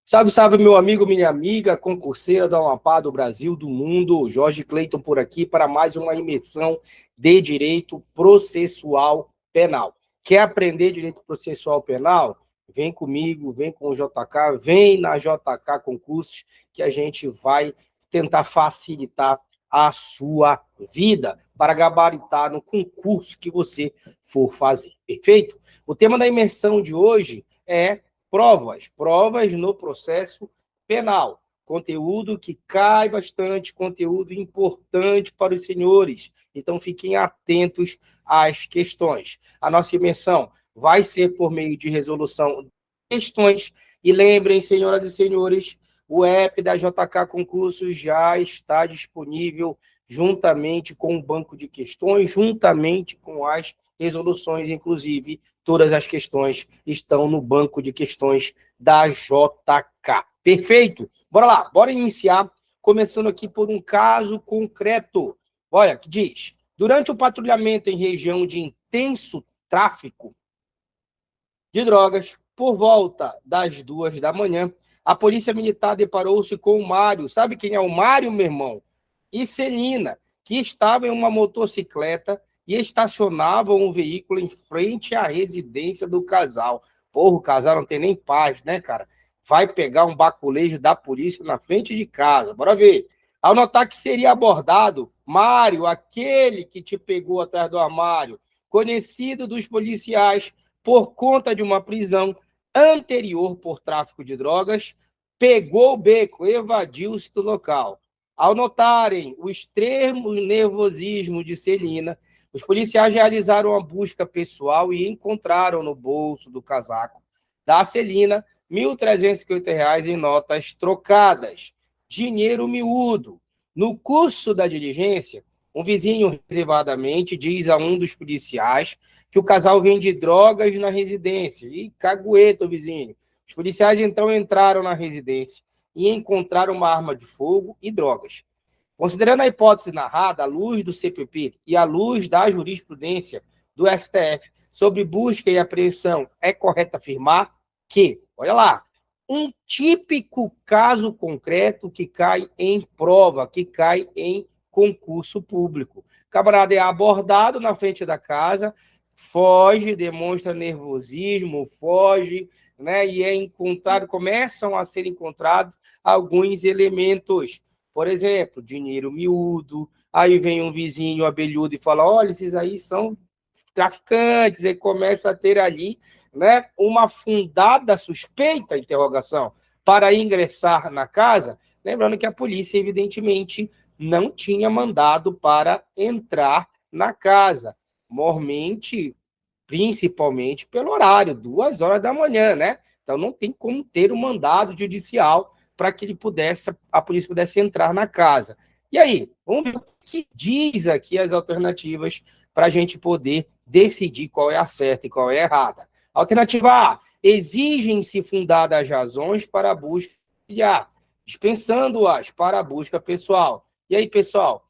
Salve, salve, meu amigo, minha amiga, concurseira do Amapá, do Brasil, do mundo. Jorge Cleiton por aqui para mais uma imersão de direito processual penal. Quer aprender direito processual penal? Vem comigo, vem com o JK, vem na JK Concursos, que a gente vai tentar facilitar a sua vida para gabaritar no concurso que você for fazer. Perfeito? O tema da imersão de hoje é provas no processo penal. Conteúdo que cai bastante, conteúdo importante para os senhores. Então, fiquem atentos às questões. A nossa imersão vai ser por meio de resolução de questões. E lembrem, senhoras e senhores, o app da JK Concursos já está disponível juntamente com o banco de questões, juntamente com as resoluções, inclusive todas as questões estão no banco de questões da JK. Perfeito? Bora lá, bora iniciar, começando aqui por um caso concreto. Olha, que diz: durante o patrulhamento em região de intenso tráfico de drogas, por volta das 2 da manhã, a polícia militar deparou-se com o Mário. Sabe quem é o Mário, meu irmão? E Celina, que estava em uma motocicleta e estacionavam um veículo em frente à residência do casal. Porra, o casal não tem nem paz, né, cara? Vai pegar um baculejo da polícia na frente de casa. Bora ver. Ao notar que seria abordado, Mário, aquele que te pegou atrás do armário, conhecido dos policiais por conta de uma prisão anterior por tráfico de drogas, pegou o beco, evadiu-se do local. Ao notarem o extremo nervosismo de Celina, os policiais realizaram a busca pessoal e encontraram no bolso do casaco da Celina R$ 1.350 em notas trocadas, dinheiro miúdo. No curso da diligência, um vizinho reservadamente diz a um dos policiais que o casal vende drogas na residência. E cagueta, vizinho. Os policiais então entraram na residência e encontraram uma arma de fogo e drogas. Considerando a hipótese narrada, à luz do CPP e à luz da jurisprudência do STF sobre busca e apreensão, é correto afirmar que, olha lá, um típico caso concreto que cai em prova, que cai em concurso público. O camarada é abordado na frente da casa, foge, demonstra nervosismo, foge, né, e é encontrado, começam a ser encontrados alguns elementos. Por exemplo, dinheiro miúdo, aí vem um vizinho abelhudo e fala: olha, esses aí são traficantes, e começa a ter ali, né, uma fundada suspeita, interrogação, para ingressar na casa, lembrando que a polícia, evidentemente, não tinha mandado para entrar na casa, mormente, principalmente pelo horário, 2 horas da manhã, né? Então não tem como ter um mandado judicial para que a polícia pudesse entrar na casa. E aí, vamos ver o que diz aqui as alternativas para a gente poder decidir qual é a certa e qual é a errada. Alternativa A: exigem-se fundadas razões para a busca domiciliar, dispensando-as para a busca pessoal. E aí, pessoal,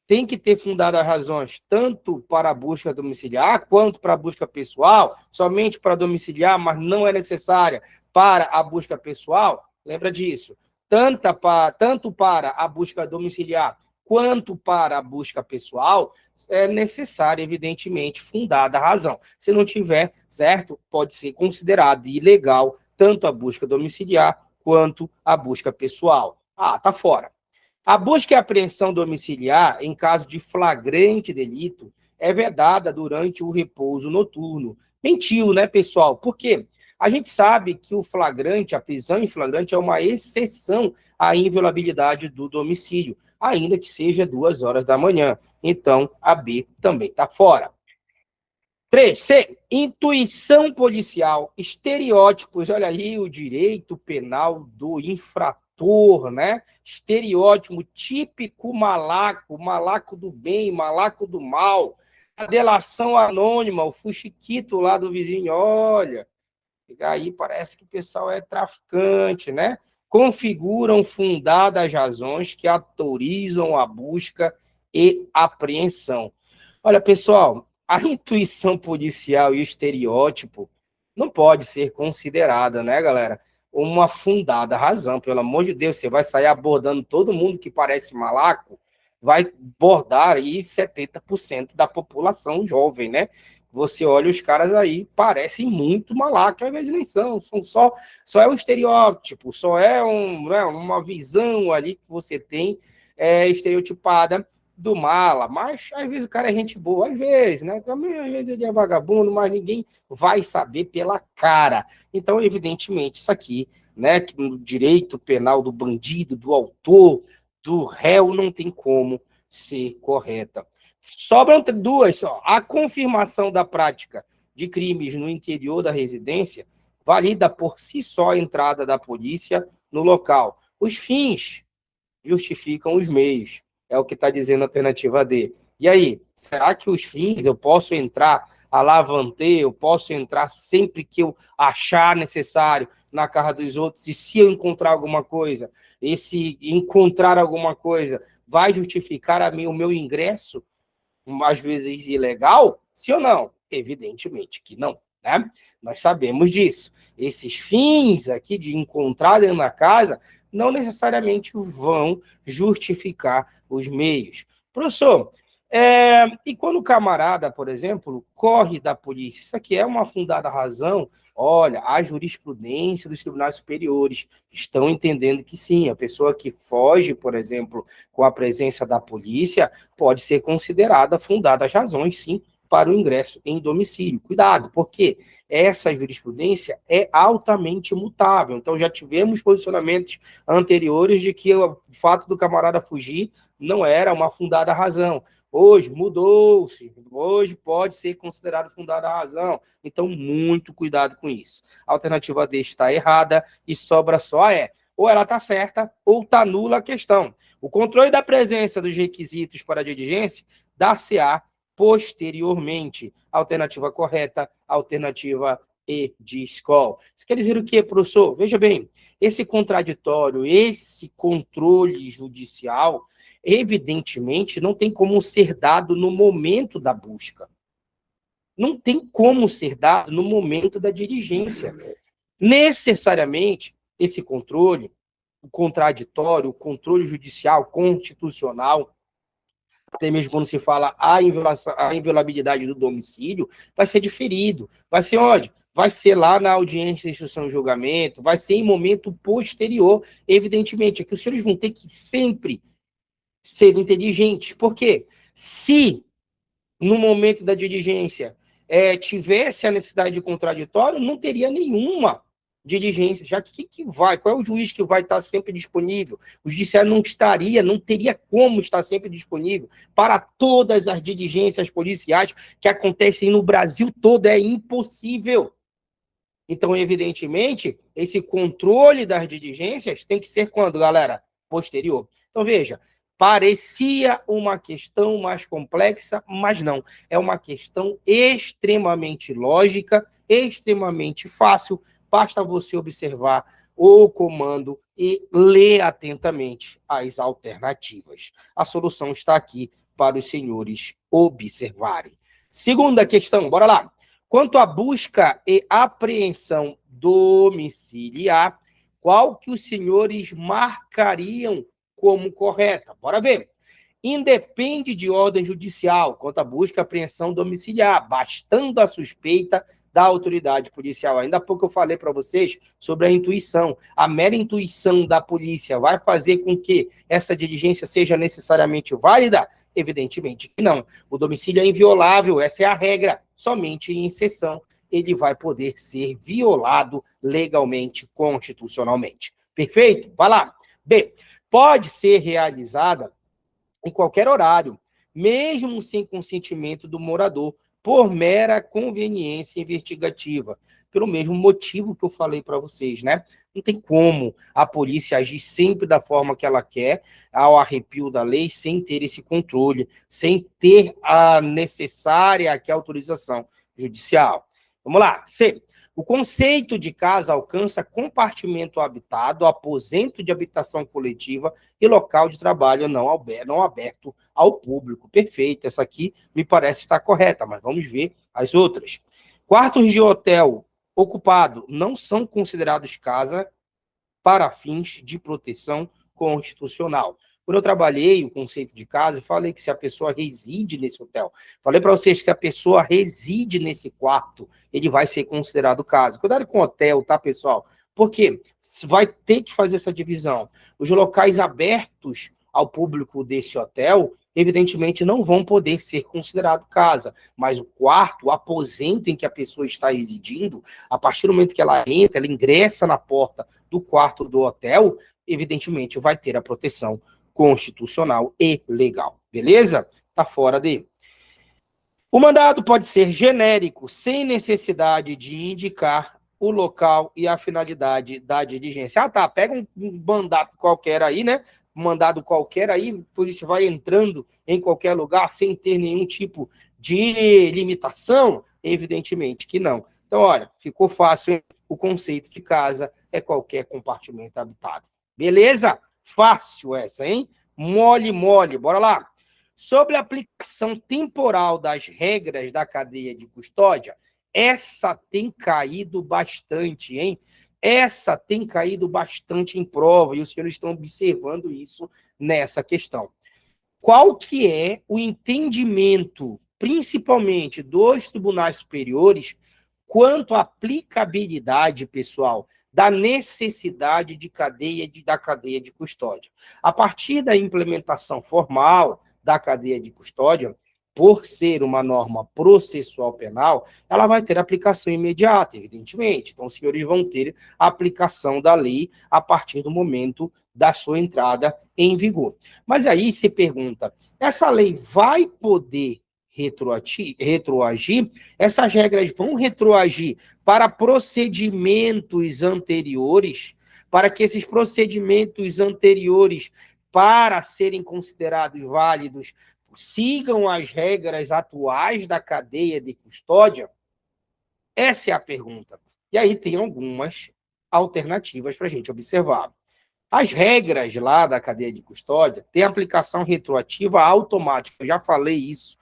tem que ter fundadas razões tanto para a busca domiciliar quanto para a busca pessoal, somente para domiciliar, mas não é necessária para a busca pessoal? Lembra disso. Tanto para a busca domiciliar quanto para a busca pessoal, é necessária, evidentemente, fundada a razão. Se não tiver, certo, pode ser considerado ilegal tanto a busca domiciliar quanto a busca pessoal. Ah, tá fora. A busca e apreensão domiciliar, em caso de flagrante delito, é vedada durante o repouso noturno. Mentiu, né, pessoal? Por quê? A gente sabe que o flagrante, a prisão em flagrante, é uma exceção à inviolabilidade do domicílio, ainda que seja 2 horas da manhã. Então, a B também está fora. 3. C. Intuição policial, estereótipos. Olha aí o direito penal do infrator, né? Estereótipo típico malaco, malaco do bem, malaco do mal. A delação anônima, o fuxiquito lá do vizinho, olha, aí parece que o pessoal é traficante, né? Configuram fundadas razões que autorizam a busca e apreensão. Olha, pessoal, a intuição policial e o estereótipo não pode ser considerada, né, galera? uma fundada razão. Pelo amor de Deus, você vai sair abordando todo mundo que parece malaco, vai abordar aí 70% da população jovem, né? Você olha os caras aí, parecem muito malaco, às vezes nem são só é um estereótipo, só é né, uma visão ali que você tem estereotipada do mala, mas às vezes o cara é gente boa, às vezes, né? Também às vezes ele é vagabundo, mas ninguém vai saber pela cara. Então, evidentemente, isso aqui, né, que no direito penal do bandido, do autor, do réu, não tem como ser correta. Sobram duas só. A confirmação da prática de crimes no interior da residência valida por si só a entrada da polícia no local. Os fins justificam os meios. É o que está dizendo a alternativa D. E aí, será que os fins eu posso entrar a lavantê, eu posso entrar sempre que eu achar necessário na casa dos outros, e se eu encontrar alguma coisa, esse encontrar alguma coisa vai justificar o meu ingresso, às vezes ilegal? Sim ou não? Evidentemente que não, né? Nós sabemos disso. Esses fins aqui de encontrar dentro da casa não necessariamente vão justificar os meios. Professor, e quando o camarada, por exemplo, corre da polícia, isso aqui é uma fundada razão? Olha, a jurisprudência dos tribunais superiores estão entendendo que sim, a pessoa que foge, por exemplo, com a presença da polícia, pode ser considerada fundada as razões, sim, para o ingresso em domicílio. Cuidado, porque essa jurisprudência é altamente mutável. Então, já tivemos posicionamentos anteriores de que o fato do camarada fugir não era uma fundada razão. Hoje mudou-se, hoje pode ser considerado fundada a razão. Então, muito cuidado com isso. A alternativa D está errada e sobra só a E. Ou ela está certa ou está nula a questão. O controle da presença dos requisitos para a diligência dar-se-á posteriormente. Alternativa correta, alternativa E de escola. Isso quer dizer o quê, professor? Veja bem, esse contraditório, esse controle judicial, evidentemente, não tem como ser dado no momento da busca. Não tem como ser dado no momento da diligência. Necessariamente, esse controle, o contraditório, o controle judicial, constitucional, até mesmo quando se fala a inviolabilidade do domicílio, vai ser diferido. Vai ser onde? Vai ser lá na audiência de instrução e julgamento, vai ser em momento posterior, evidentemente. É que os senhores vão ter que sempre ser inteligentes. Por quê? Se, no momento da diligência, tivesse a necessidade de contraditório, não teria nenhuma diligência, já que vai? Qual é o juiz que vai estar sempre disponível? O judiciário não teria como estar sempre disponível para todas as diligências policiais que acontecem no Brasil todo, é impossível. Então, evidentemente, esse controle das diligências tem que ser quando, galera? Posterior. Então, veja, parecia uma questão mais complexa, mas não. É uma questão extremamente lógica, extremamente fácil. Basta você observar o comando e ler atentamente as alternativas. A solução está aqui para os senhores observarem. Segunda questão, bora lá. Quanto à busca e apreensão domiciliar, qual que os senhores marcariam como correta? Bora ver. Independe de ordem judicial quanto à busca e apreensão domiciliar, bastando a suspeita da autoridade policial. Ainda há pouco eu falei para vocês sobre a intuição. A mera intuição da polícia vai fazer com que essa diligência seja necessariamente válida? Evidentemente que não. O domicílio é inviolável, essa é a regra. Somente em exceção ele vai poder ser violado legalmente, constitucionalmente. Perfeito? Vai lá. B. Pode ser realizada em qualquer horário, mesmo sem consentimento do morador, por mera conveniência investigativa, pelo mesmo motivo que eu falei para vocês, né? Não tem como a polícia agir sempre da forma que ela quer, ao arrepio da lei, sem ter esse controle, sem ter a necessária aqui, autorização judicial. Vamos lá. C. O conceito de casa alcança compartimento habitado, aposento de habitação coletiva e local de trabalho não aberto ao público. Perfeito, essa aqui me parece estar correta, mas vamos ver as outras. Quartos de hotel ocupado não são considerados casa para fins de proteção constitucional. Quando eu trabalhei o conceito de casa, eu falei que se a pessoa reside nesse hotel, falei para vocês que se a pessoa reside nesse quarto, ele vai ser considerado casa. Cuidado com hotel, tá, pessoal? Porque vai ter que fazer essa divisão. Os locais abertos ao público desse hotel, evidentemente, não vão poder ser considerados casa, mas o quarto, o aposento em que a pessoa está residindo, a partir do momento que ela entra, ela ingressa na porta do quarto do hotel, evidentemente vai ter a proteção constitucional e legal, beleza? Tá fora de. O mandado pode ser genérico, sem necessidade de indicar o local e a finalidade da diligência. Ah, tá, pega um mandato qualquer aí, né? Um mandado qualquer aí, por isso vai entrando em qualquer lugar sem ter nenhum tipo de limitação? Evidentemente que não. Então, olha, ficou fácil, hein? O conceito de casa é qualquer compartimento habitado. Beleza? Fácil essa, hein? Mole, mole. Bora lá. Sobre a aplicação temporal das regras da cadeia de custódia, essa tem caído bastante, hein? Essa tem caído bastante em prova, e os senhores estão observando isso nessa questão. Qual que é o entendimento, principalmente dos tribunais superiores, quanto à aplicabilidade, pessoal, da necessidade da cadeia de custódia? A partir da implementação formal da cadeia de custódia, por ser uma norma processual penal, ela vai ter aplicação imediata, evidentemente. Então, os senhores vão ter a aplicação da lei a partir do momento da sua entrada em vigor. Mas aí se pergunta, essa lei vai poder retroagir? Essas regras vão retroagir para procedimentos anteriores, para que esses procedimentos anteriores, para serem considerados válidos, sigam as regras atuais da cadeia de custódia? Essa é a pergunta. E aí tem algumas alternativas para a gente observar. As regras lá da cadeia de custódia têm aplicação retroativa automática. Eu já falei isso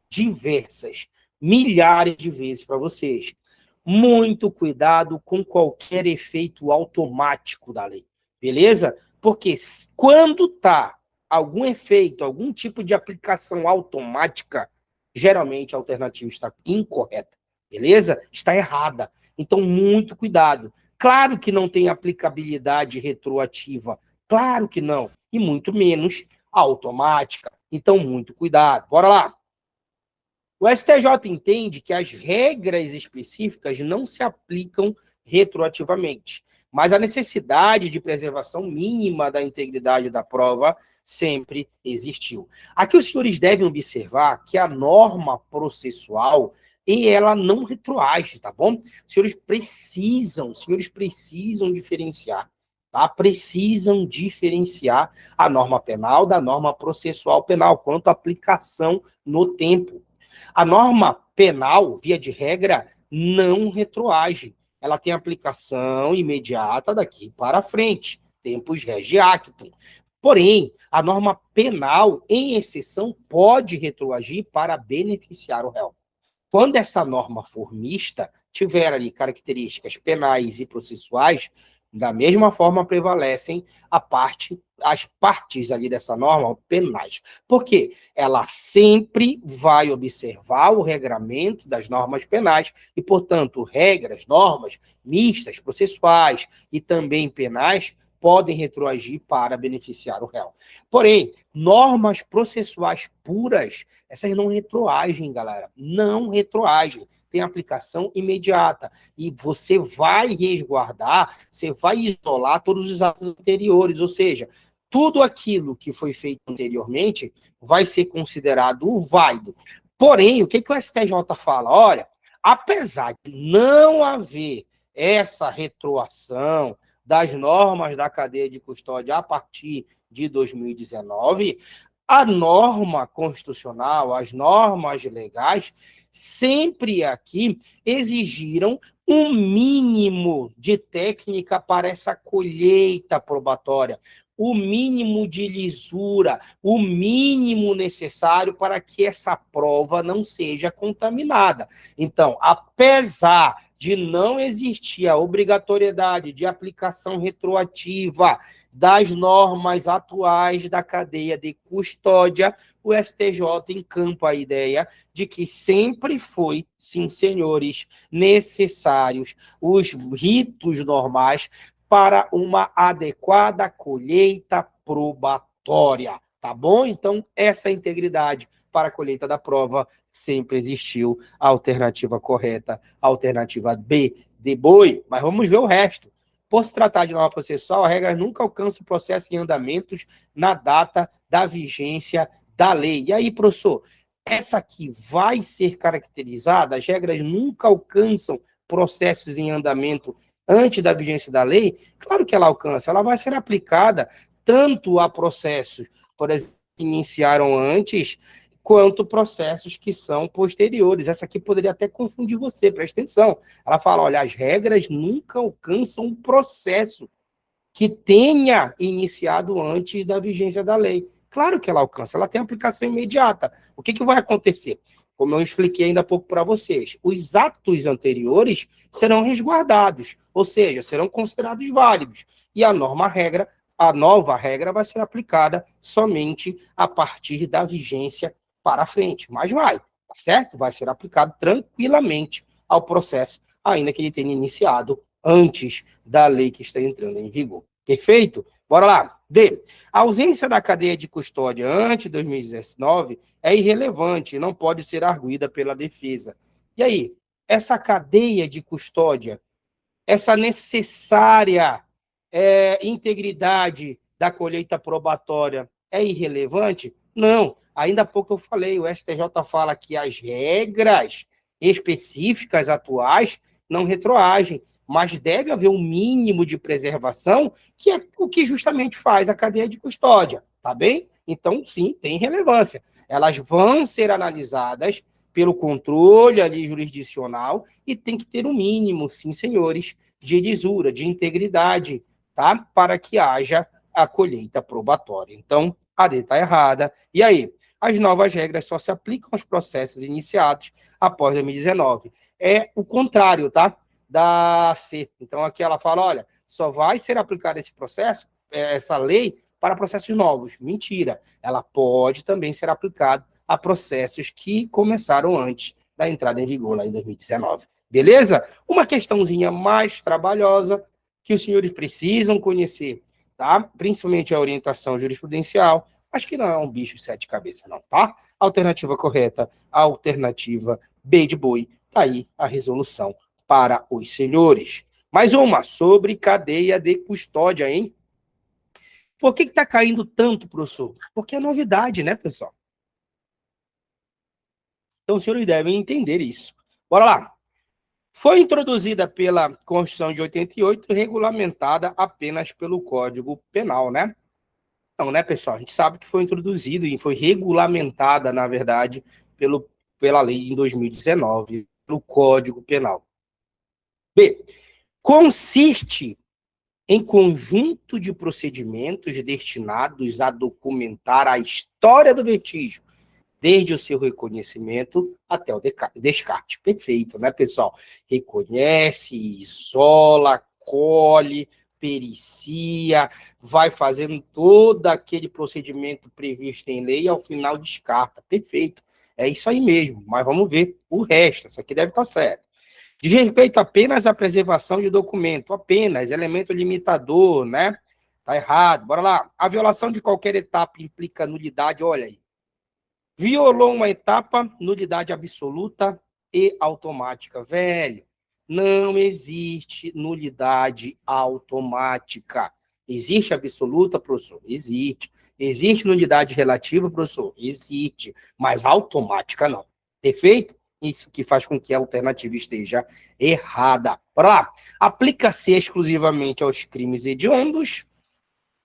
diversas, milhares de vezes para vocês. Muito cuidado com qualquer efeito automático da lei, beleza? Porque quando está algum efeito, algum tipo de aplicação automática, geralmente a alternativa está incorreta, beleza? Está errada. Então, muito cuidado. Claro que não tem aplicabilidade retroativa, claro que não, e muito menos automática. Então, muito cuidado. Bora lá. O STJ entende que as regras específicas não se aplicam retroativamente, mas a necessidade de preservação mínima da integridade da prova sempre existiu. Aqui os senhores devem observar que a norma processual, e ela não retroage, tá bom? Os senhores precisam diferenciar, tá? Precisam diferenciar a norma penal da norma processual penal, quanto à aplicação no tempo. A norma penal, via de regra, não retroage. Ela tem aplicação imediata daqui para frente, tempus regi actum. Porém, a norma penal, em exceção, pode retroagir para beneficiar o réu. Quando essa norma for mista, tiver ali características penais e processuais, da mesma forma prevalecem as partes ali dessa norma penais. Por quê? Ela sempre vai observar o regramento das normas penais e, portanto, regras, normas mistas, processuais e também penais podem retroagir para beneficiar o réu. Porém, normas processuais puras, essas não retroagem, galera. Não retroagem. Tem aplicação imediata. E você vai resguardar, você vai isolar todos os atos anteriores, ou seja, tudo aquilo que foi feito anteriormente vai ser considerado válido. Porém, o que o STJ fala? Olha, apesar de não haver essa retroação das normas da cadeia de custódia a partir de 2019, a norma constitucional, as normas legais, sempre aqui exigiram um mínimo de técnica para essa colheita probatória, o mínimo de lisura, o mínimo necessário para que essa prova não seja contaminada. Então, apesar de não existir a obrigatoriedade de aplicação retroativa das normas atuais da cadeia de custódia, o STJ encampa a ideia de que sempre foi, sim, senhores, necessários os ritos normais para uma adequada colheita probatória, tá bom? Então, essa integridade para a colheita da prova sempre existiu. A alternativa correta, a alternativa B, de boi. Mas vamos ver o resto. Por se tratar de norma processual, a regra nunca alcança o processo em andamentos na data da vigência da lei. E aí, professor, essa aqui vai ser caracterizada? As regras nunca alcançam processos em andamento antes da vigência da lei? Claro que ela alcança. Ela vai ser aplicada tanto a processos, por exemplo, que iniciaram antes, quanto processos que são posteriores. Essa aqui poderia até confundir você, presta atenção. Ela fala, olha, as regras nunca alcançam um processo que tenha iniciado antes da vigência da lei. Claro que ela alcança, ela tem aplicação imediata. O que vai acontecer? Como eu expliquei ainda há pouco para vocês, os atos anteriores serão resguardados, ou seja, serão considerados válidos. E a nova regra vai ser aplicada somente a partir da vigência para frente. Mas vai, tá certo? Vai ser aplicado tranquilamente ao processo, ainda que ele tenha iniciado antes da lei que está entrando em vigor. Perfeito? Bora lá. D. A ausência da cadeia de custódia antes de 2019 é irrelevante e não pode ser arguída pela defesa. E aí, essa cadeia de custódia, essa necessária integridade da colheita probatória é irrelevante? Não. Ainda há pouco eu falei, o STJ fala que as regras específicas atuais não retroagem, mas deve haver um mínimo de preservação, que é o que justamente faz a cadeia de custódia, tá bem? Então, sim, tem relevância. Elas vão ser analisadas pelo controle ali jurisdicional e tem que ter um mínimo, sim, senhores, de lisura, de integridade, tá? Para que haja a colheita probatória. Então, a D está errada. E aí? As novas regras só se aplicam aos processos iniciados após 2019. É o contrário, tá? Da C. Então, aqui ela fala, olha, só vai ser aplicado esse processo, essa lei, para processos novos. Mentira. Ela pode também ser aplicada a processos que começaram antes da entrada em vigor, lá em 2019. Beleza? Uma questãozinha mais trabalhosa que os senhores precisam conhecer, tá? Principalmente a orientação jurisprudencial, acho que não é um bicho de sete cabeças, não, tá? Alternativa correta, alternativa B de boi, tá aí a resolução para os senhores. Mais uma, sobre cadeia de custódia, hein? Por que está caindo tanto, professor? Porque é novidade, né, pessoal? Então, os senhores devem entender isso. Bora lá. Foi introduzida pela Constituição de 88, regulamentada apenas pelo Código Penal, né? Então, né, pessoal? A gente sabe que foi introduzido e foi regulamentada, na verdade, pela lei em 2019, pelo Código Penal. B. Consiste em conjunto de procedimentos destinados a documentar a história do vestígio, desde o seu reconhecimento até o descarte. Perfeito, né, pessoal? Reconhece, isola, colhe, pericia, vai fazendo todo aquele procedimento previsto em lei e ao final descarta. Perfeito. É isso aí mesmo, mas vamos ver o resto. Isso aqui deve estar certo. Diz respeito apenas à preservação de documento, apenas, elemento limitador, né? Tá errado, bora lá. A violação de qualquer etapa implica nulidade, olha aí. Violou uma etapa, nulidade absoluta e automática. Velho, não existe nulidade automática. Existe absoluta, professor? Existe. Existe nulidade relativa, professor? Existe. Mas automática não. Perfeito? Isso que faz com que a alternativa esteja errada. Bora lá. Aplica-se exclusivamente aos crimes hediondos.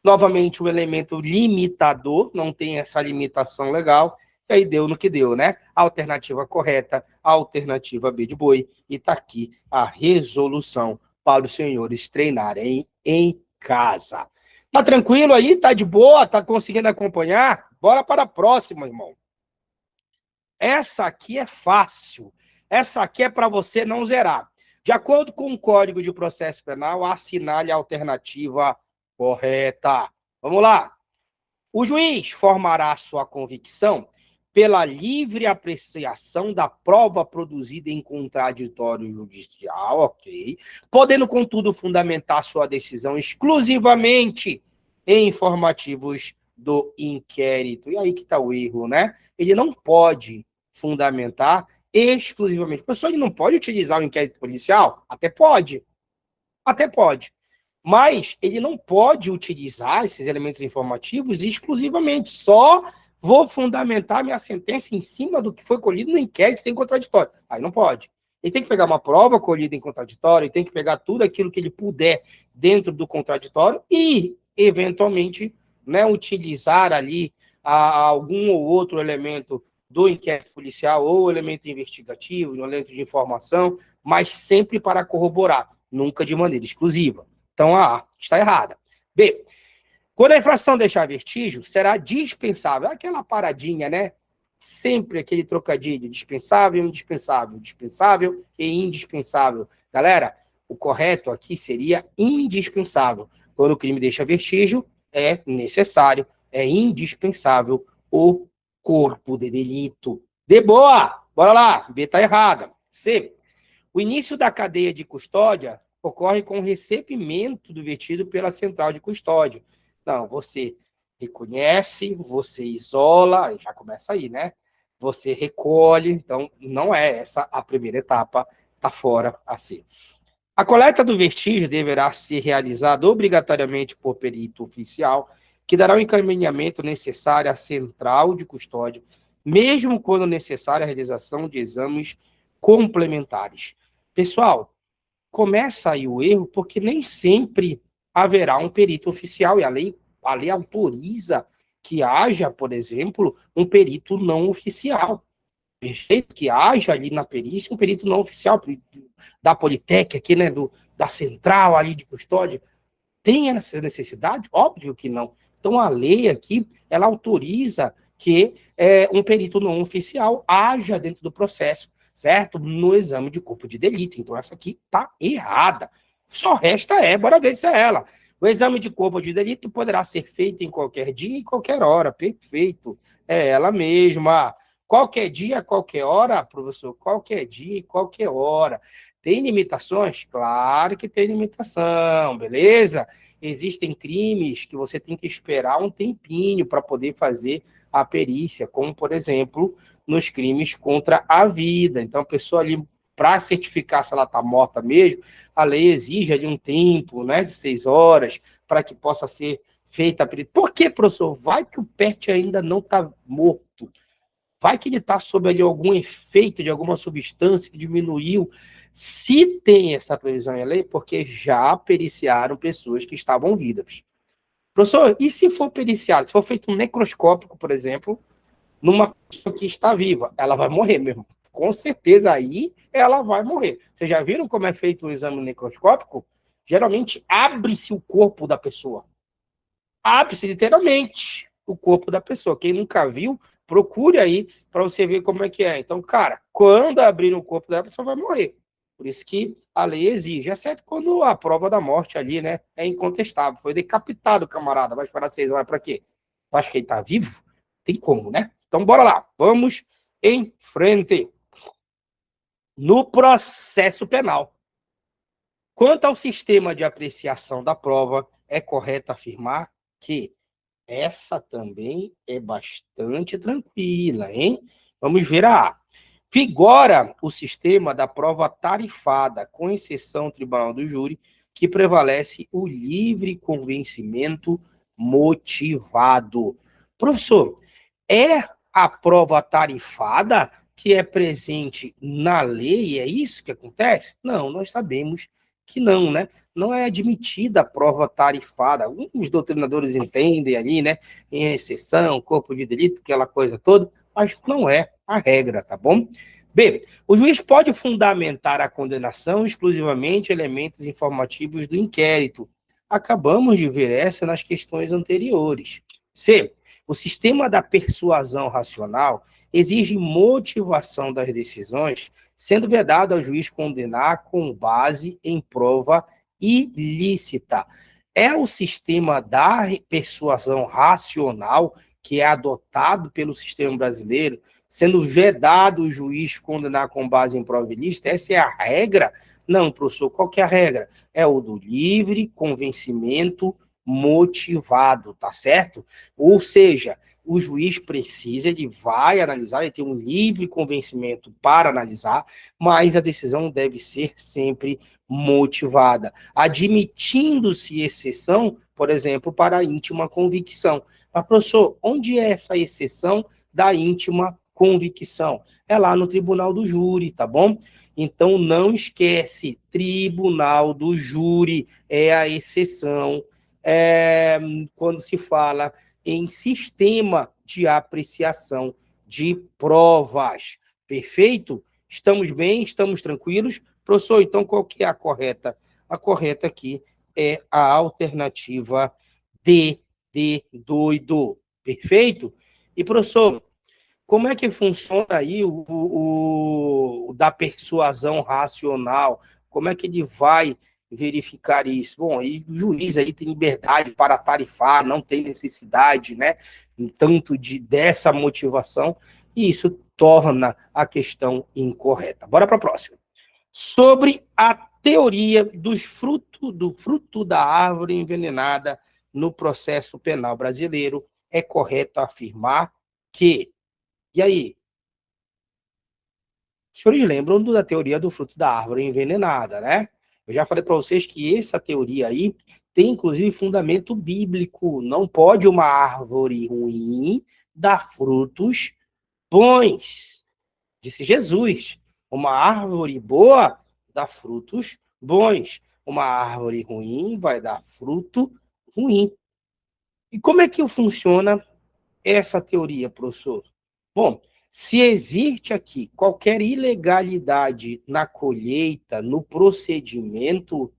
Novamente, o elemento limitador, não tem essa limitação legal. E aí deu no que deu, né? A alternativa correta, a alternativa B de boi. E está aqui a resolução para os senhores treinarem em casa. Tá tranquilo aí? Tá de boa? Tá conseguindo acompanhar? Bora para a próxima, irmão. Essa aqui é fácil. Essa aqui é para você não zerar. De acordo com o Código de Processo Penal, assinale a alternativa correta. Vamos lá. O juiz formará sua convicção pela livre apreciação da prova produzida em contraditório judicial, ok? Podendo, contudo, fundamentar sua decisão exclusivamente em informativos do inquérito. E aí que está o erro, né? Ele não pode fundamentar exclusivamente. O professor, ele não pode utilizar o inquérito policial? Até pode. Até pode. Mas ele não pode utilizar esses elementos informativos exclusivamente. Só vou fundamentar minha sentença em cima do que foi colhido no inquérito sem contraditório. Aí não pode. Ele tem que pegar uma prova colhida em contraditório, ele tem que pegar tudo aquilo que ele puder dentro do contraditório e, eventualmente, né, utilizar ali algum ou outro elemento do inquérito policial ou elemento investigativo, elemento de informação, mas sempre para corroborar, nunca de maneira exclusiva. Então, a A está errada. B, quando a infração deixar vestígio, será dispensável. Aquela paradinha, né? Sempre aquele trocadilho, dispensável, indispensável, dispensável e indispensável. Galera, o correto aqui seria indispensável. Quando o crime deixa vestígio, é necessário, é indispensável o corpo de delito. De boa! Bora lá, B está errada. C, o início da cadeia de custódia ocorre com o recebimento do vertido pela central de custódia. Não, você reconhece, você isola, já começa aí, né? Você recolhe, então não é essa a primeira etapa, está fora assim. A coleta do vestígio deverá ser realizada obrigatoriamente por perito oficial, que dará o encaminhamento necessário à central de custódia, mesmo quando necessária a realização de exames complementares. Pessoal, começa aí o erro, porque nem sempre haverá um perito oficial, e a lei autoriza que haja, por exemplo, um perito não oficial. Perfeito? Que haja ali na perícia um perito não oficial, perito da Politec, aqui, né, da central ali de custódia. Tem essa necessidade? Óbvio que não. Então, a lei aqui, ela autoriza que um perito não oficial haja dentro do processo, certo? No exame de corpo de delito. Então, essa aqui está errada. Só resta bora ver se é ela. O exame de corpo de delito poderá ser feito em qualquer dia e qualquer hora. Perfeito. É ela mesma. Qualquer dia, qualquer hora, professor? Qualquer dia e qualquer hora. Tem limitações? Claro que tem limitação, beleza? Existem crimes que você tem que esperar um tempinho para poder fazer a perícia, como, por exemplo, nos crimes contra a vida. Então, a pessoa ali, para certificar se ela está morta mesmo, a lei exige ali um tempo, né, de 6 horas, para que possa ser feita a perícia. Por que, professor? Vai que o PET ainda não está morto. Vai que ele está sob ali algum efeito de alguma substância que diminuiu. Se tem essa previsão em lei, porque já periciaram pessoas que estavam vivas. Professor, e se for periciado, se for feito um necroscópico, por exemplo, numa pessoa que está viva, ela vai morrer mesmo. Com certeza aí ela vai morrer. Vocês já viram como é feito o exame necroscópico? Geralmente abre-se o corpo da pessoa. Abre-se literalmente o corpo da pessoa. Quem nunca viu, procure aí para você ver como é que é. Então, cara, quando abrir o corpo da pessoa, vai morrer. Por isso que a lei exige, exceto quando a prova da morte ali, né, é incontestável. Foi decapitado o camarada, vai esperar 6 horas para quê? Acho que ele está vivo? Tem como, né? Então, bora lá. Vamos em frente. No processo penal. Quanto ao sistema de apreciação da prova, é correto afirmar que essa também é bastante tranquila, hein? Vamos ver a A. Vigora o sistema da prova tarifada, com exceção do Tribunal do Júri, que prevalece o livre convencimento motivado. Professor, é a prova tarifada que é presente na lei? É isso que acontece? Não, nós sabemos que não, né? Não é admitida a prova tarifada. Os doutrinadores entendem ali, né? Em exceção, corpo de delito, aquela coisa toda, mas não é a regra, tá bom? B, o juiz pode fundamentar a condenação exclusivamente elementos informativos do inquérito. Acabamos de ver essa nas questões anteriores. C, O sistema da persuasão racional exige motivação das decisões, sendo vedado ao juiz condenar com base em prova ilícita. É o sistema da persuasão racional que é adotado pelo sistema brasileiro, sendo vedado o juiz condenar com base em prova ilícita? Essa é a regra? Não, professor, qual que é a regra? É o do livre convencimento motivado, tá certo? Ou seja, o juiz precisa, ele vai analisar, ele tem um livre convencimento para analisar, mas a decisão deve ser sempre motivada, admitindo-se exceção, por exemplo, para a íntima convicção. Mas, professor, onde é essa exceção da íntima convicção? É lá no tribunal do júri, tá bom? Então, não esquece, tribunal do júri é a exceção quando se fala em sistema de apreciação de provas. Perfeito? Estamos bem? Estamos tranquilos? Professor, então qual que é a correta? A correta aqui é a alternativa D, de doido. Perfeito? E, professor, como é que funciona aí o da persuasão racional? Como é que ele vai verificar isso? Bom, e o juiz aí tem liberdade para tarifar, não tem necessidade, né, tanto dessa motivação, e isso torna a questão incorreta. Bora para a próxima. Sobre a teoria do fruto da árvore envenenada no processo penal brasileiro, é correto afirmar que... E aí? Os senhores lembram da teoria do fruto da árvore envenenada, né? Eu já falei para vocês que essa teoria aí tem, inclusive, fundamento bíblico. Não pode uma árvore ruim dar frutos bons, disse Jesus. Uma árvore boa dá frutos bons. Uma árvore ruim vai dar fruto ruim. E como é que funciona essa teoria, professor? Bom, se existe aqui qualquer ilegalidade na colheita, no procedimento,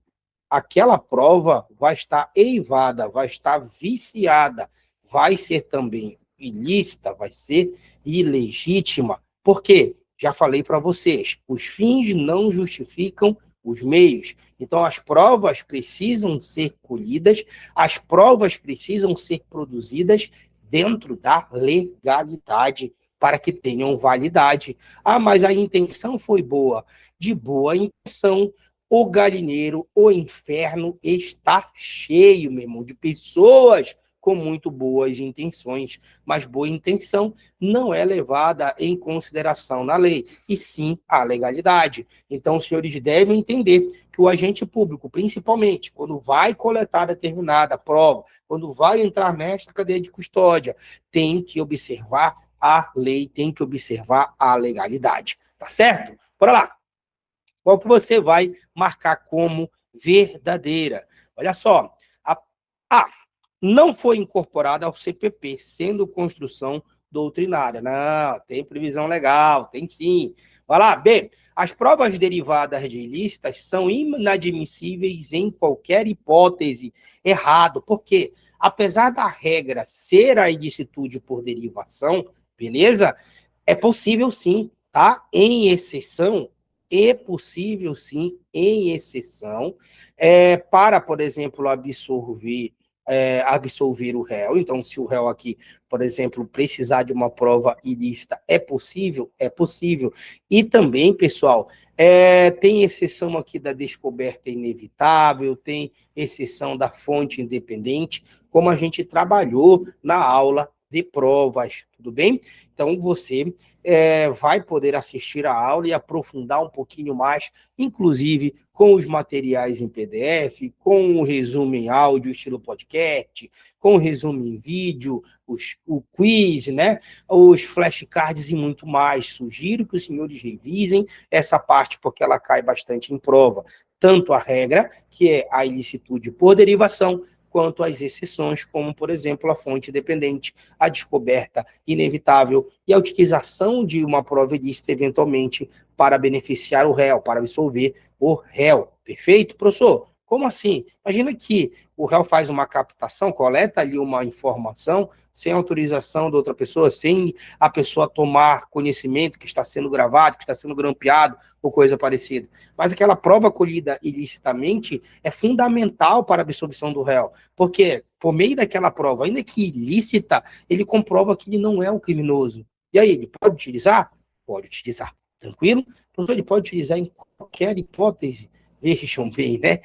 aquela prova vai estar eivada, vai estar viciada, vai ser também ilícita, vai ser ilegítima. Por quê? Já falei para vocês, os fins não justificam os meios. Então, as provas precisam ser colhidas, as provas precisam ser produzidas dentro da legalidade, para que tenham validade. Ah, mas a intenção foi boa. De boa intenção, o galinheiro, o inferno está cheio, meu irmão, de pessoas com muito boas intenções, mas boa intenção não é levada em consideração na lei, e sim a legalidade. Então, os senhores devem entender que o agente público, principalmente, quando vai coletar determinada prova, quando vai entrar nesta cadeia de custódia, tem que observar a lei, tem que observar a legalidade, tá certo? Bora lá. Qual que você vai marcar como verdadeira? Olha só, a não foi incorporada ao CPP, sendo construção doutrinária. Não, tem previsão legal, tem sim. Vai lá, B. As provas derivadas de ilícitas são inadmissíveis em qualquer hipótese. Errado. Por quê? Apesar da regra ser a ilicitude por derivação, beleza? É possível sim, tá? Em exceção, é possível sim, em exceção, para, por exemplo, absolver o réu. Então, se o réu aqui, por exemplo, precisar de uma prova ilícita, é possível? É possível. E também, pessoal, tem exceção aqui da descoberta inevitável, tem exceção da fonte independente, como a gente trabalhou na aula de provas, tudo bem? Então, você vai poder assistir a aula e aprofundar um pouquinho mais, inclusive com os materiais em PDF, com o resumo em áudio, estilo podcast, com o resumo em vídeo, o quiz, né? Os flashcards e muito mais. Sugiro que os senhores revisem essa parte, porque ela cai bastante em prova. Tanto a regra, que é a ilicitude por derivação, quanto às exceções, como, por exemplo, a fonte dependente, a descoberta inevitável e a utilização de uma prova ilícita, eventualmente, para beneficiar o réu, para absolver o réu. Perfeito, professor? Como assim? Imagina que o réu faz uma captação, coleta ali uma informação sem autorização da outra pessoa, sem a pessoa tomar conhecimento que está sendo gravado, que está sendo grampeado ou coisa parecida. Mas aquela prova colhida ilicitamente é fundamental para a absolvição do réu, porque por meio daquela prova, ainda que ilícita, ele comprova que ele não é o criminoso. E aí, ele pode utilizar? Pode utilizar. Tranquilo? Professor, ele pode utilizar em qualquer hipótese. Vejam bem, né?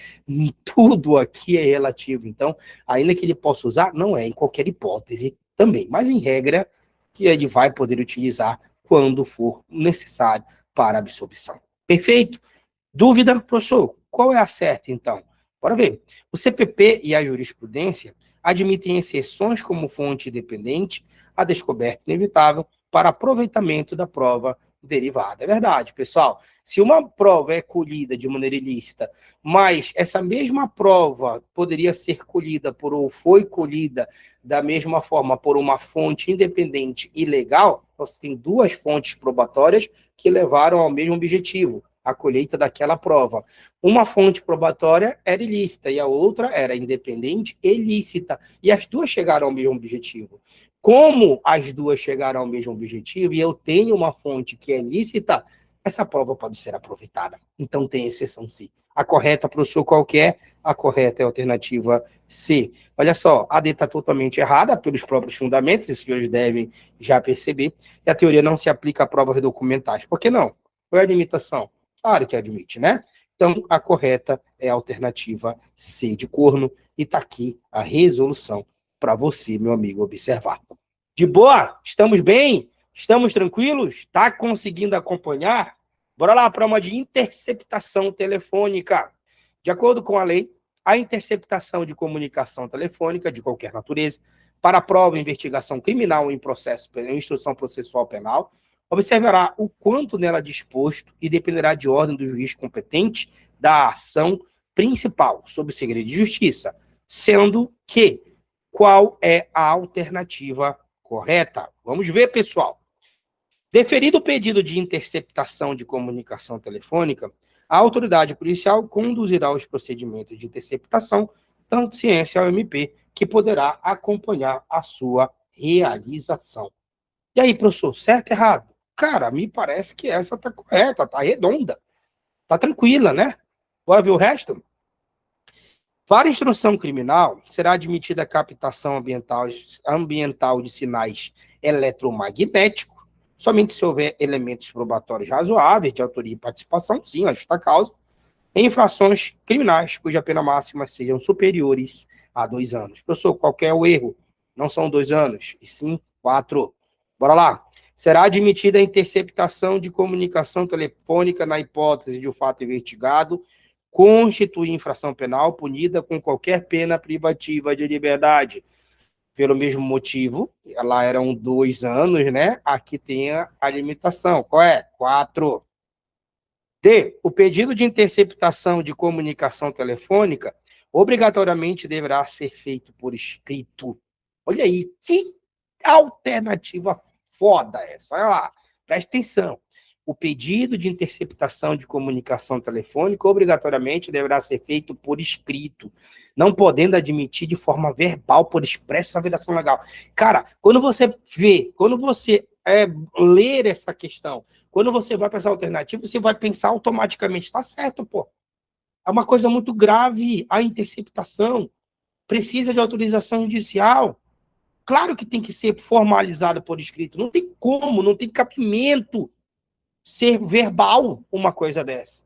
Tudo aqui é relativo. Então, ainda que ele possa usar, não é em qualquer hipótese também. Mas, em regra, que ele vai poder utilizar quando for necessário para a absolvição. Perfeito? Dúvida, professor? Qual é a certa, então? Bora ver. O CPP e a jurisprudência admitem exceções como fonte independente à descoberta inevitável para aproveitamento da prova derivada. É verdade, pessoal. Se uma prova é colhida de maneira ilícita, mas essa mesma prova poderia ser colhida por ou foi colhida da mesma forma por uma fonte independente e legal, você tem duas fontes probatórias que levaram ao mesmo objetivo, a colheita daquela prova. Uma fonte probatória era ilícita e a outra era independente e lícita. E as duas chegaram ao mesmo objetivo. Como as duas chegaram ao mesmo objetivo e eu tenho uma fonte que é lícita, essa prova pode ser aproveitada. Então tem exceção sim. A correta, professor, qual que é? A correta é a alternativa C. Olha só, a D está totalmente errada pelos próprios fundamentos, os senhores devem já perceber, e a teoria não se aplica a provas documentais. Por que não? Qual é a limitação? Claro que admite, né? Então, a correta é a alternativa C de corno, e está aqui a resolução para você, meu amigo, observar. De boa? Estamos bem? Estamos tranquilos? Está conseguindo acompanhar? Bora lá para uma de interceptação telefônica. De acordo com a lei, a interceptação de comunicação telefônica de qualquer natureza para prova, investigação criminal em processo, em instrução processual penal, observará o quanto nela disposto e dependerá de ordem do juiz competente da ação principal, sob segredo de justiça, sendo que qual é a alternativa correta? Vamos ver, pessoal. Deferido o pedido de interceptação de comunicação telefônica, a autoridade policial conduzirá os procedimentos de interceptação, tanto ciência ao MP, que poderá acompanhar a sua realização. E aí, professor, certo ou errado? Cara, me parece que essa tá correta, tá redonda, tá tranquila, né? Bora ver o resto? Para instrução criminal, será admitida a captação ambiental de sinais eletromagnéticos, somente se houver elementos probatórios razoáveis de autoria e participação, sim, a justa causa, em infrações criminais cuja pena máxima sejam superiores a 2 anos. Professor, qual é o erro? Não são 2 anos, e sim 4. Bora lá. Será admitida a interceptação de comunicação telefônica na hipótese de o fato investigado constituir infração penal punida com qualquer pena privativa de liberdade. Pelo mesmo motivo, lá eram 2 anos, né? Aqui tem a limitação. Qual é? 4. D. O pedido de interceptação de comunicação telefônica obrigatoriamente deverá ser feito por escrito. Olha aí, que alternativa foda essa. Olha lá, presta atenção. O pedido de interceptação de comunicação telefônica obrigatoriamente deverá ser feito por escrito, não podendo admitir de forma verbal por expressa vedação legal. Cara, quando você ler essa questão, quando você vai para essa alternativa, você vai pensar automaticamente, está certo, pô. É uma coisa muito grave a interceptação. Precisa de autorização judicial. Claro que tem que ser formalizada por escrito. Não tem como, não tem cabimento ser verbal uma coisa dessa.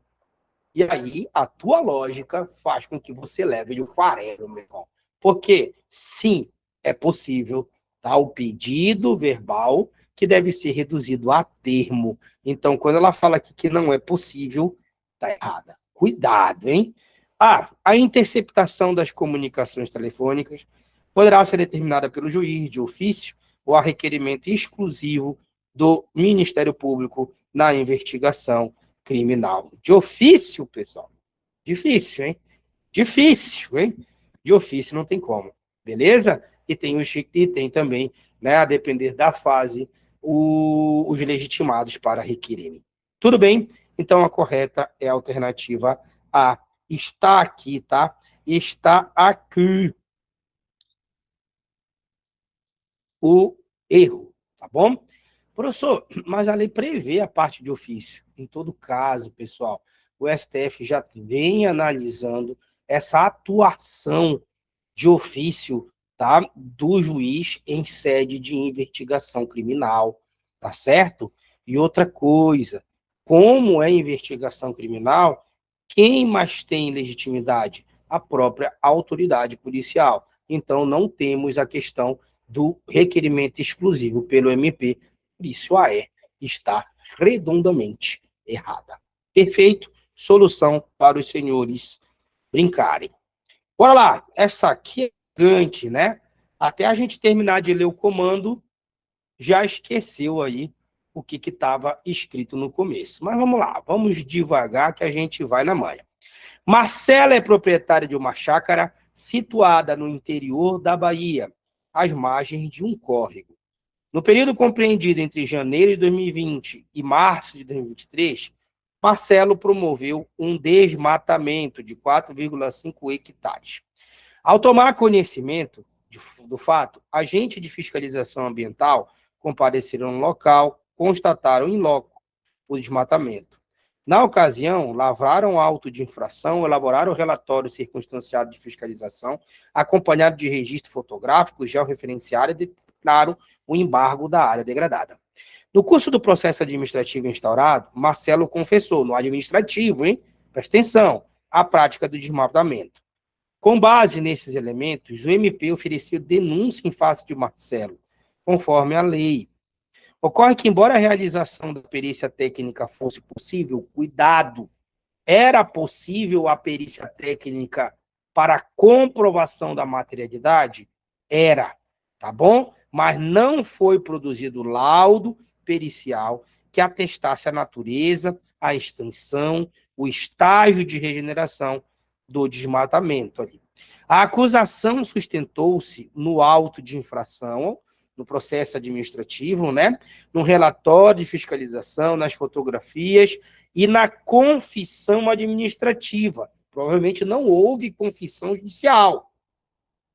E aí, a tua lógica faz com que você leve o farelo, meu irmão. Porque, sim, é possível, tá? O pedido verbal que deve ser reduzido a termo. Então, quando ela fala aqui que não é possível, tá errada. Cuidado, hein? A interceptação das comunicações telefônicas poderá ser determinada pelo juiz de ofício ou a requerimento exclusivo do Ministério Público na investigação criminal. De ofício, pessoal. Difícil, hein? Difícil, hein? De ofício não tem como. Beleza? E tem também, né, a depender da fase, os legitimados para requererem. Tudo bem? Então, a correta é a alternativa A, Está aqui, tá? Está aqui o erro, tá bom? Professor, mas a lei prevê a parte de ofício. Em todo caso, pessoal, o STF já vem analisando essa atuação de ofício, tá, do juiz em sede de investigação criminal, tá certo? E outra coisa, como é investigação criminal, quem mais tem legitimidade? A própria autoridade policial. Então, não temos a questão do requerimento exclusivo pelo MP, por isso a AE está redondamente errada. Perfeito? Solução para os senhores brincarem. Bora lá, essa aqui é gigante, né? Até a gente terminar de ler o comando, já esqueceu aí o que estava escrito no começo. Mas vamos lá, vamos devagar que a gente vai na manha. Marcela é proprietária de uma chácara situada no interior da Bahia, às margens de um córrego. No período compreendido entre janeiro de 2020 e março de 2023, Marcelo promoveu um desmatamento de 4,5 hectares. Ao tomar conhecimento do fato, agentes de fiscalização ambiental compareceram no local, constataram em loco o desmatamento. Na ocasião, lavraram auto de infração, elaboraram relatório circunstanciado de fiscalização, acompanhado de registro fotográfico, georreferenciado e determinaram o embargo da área degradada. No curso do processo administrativo instaurado, Marcelo confessou, no administrativo, hein? Presta atenção, a prática do desmatamento. Com base nesses elementos, o MP ofereceu denúncia em face de Marcelo, conforme a lei. Ocorre que, embora a realização da perícia técnica fosse possível, cuidado, era possível a perícia técnica para comprovação da materialidade? Era, tá bom? Mas não foi produzido laudo pericial que atestasse a natureza, a extensão, o estágio de regeneração do desmatamento ali. A acusação sustentou-se no auto de infração, no processo administrativo, né? No relatório de fiscalização, nas fotografias e na confissão administrativa. Provavelmente não houve confissão judicial.